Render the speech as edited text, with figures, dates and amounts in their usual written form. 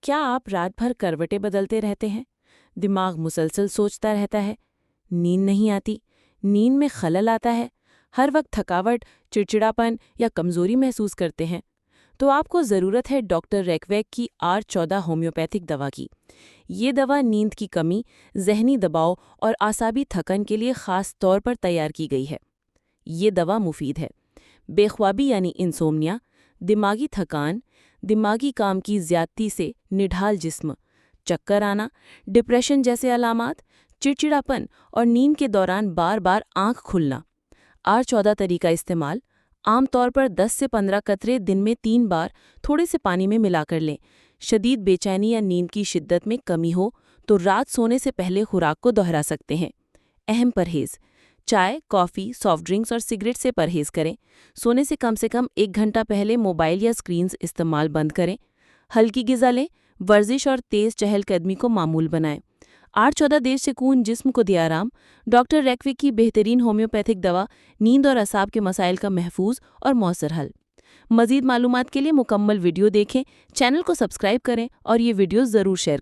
کیا آپ رات بھر کروٹیں بدلتے رہتے ہیں؟ دماغ مسلسل سوچتا رہتا ہے؟ نیند نہیں آتی؟ نیند میں خلل آتا ہے؟ ہر وقت تھکاوٹ، چڑچڑاپن یا کمزوری محسوس کرتے ہیں؟ تو آپ کو ضرورت ہے ڈاکٹر ریکویک کی R14 ہومیوپیتھک دوا کی۔ یہ دوا نیند کی کمی، ذہنی دباؤ اور اعصابی تھکن کے لیے خاص طور پر تیار کی گئی ہے۔ یہ دوا مفید ہے۔ بے خوابی یعنی انسومنیا، دماغی تھکان، دماغی کام کی زیادتی سے نڈھال جسم، چکر آنا، ڈپریشن جیسے علامات، چڑچڑاپن اور نیند کے دوران بار بار آنکھ کھلنا۔ R14 طریقہ استعمال: عام طور پر 10 سے 15 قطرے دن میں 3 بار تھوڑے سے پانی میں ملا کر لیں۔ شدید بے چینی یا نیند کی شدت میں کمی ہو تو رات سونے سے پہلے خوراک کو دہرا سکتے ہیں۔ اہم پرہیز: چائے، کافی، سافٹ ڈرنکس اور سگریٹ سے پرہیز کریں۔ سونے سے کم 1 گھنٹہ پہلے موبائل یا اسکرینز استعمال بند کریں۔ ہلکی غذا لیں۔ ورزش اور تیز چہل قدمی کو معمول بنائیں۔ R14 دیر سکون جسم کو دے آرام۔ ڈاکٹر ریکویک کی بہترین ہومیوپیتھک دوا نیند اور اعصاب کے مسائل کا محفوظ اور مؤثر حل۔ مزید معلومات کے لیے مکمل ویڈیو دیکھیں، چینل کو سبسکرائب کریں اور یہ ویڈیو ضرور شیئر کریں۔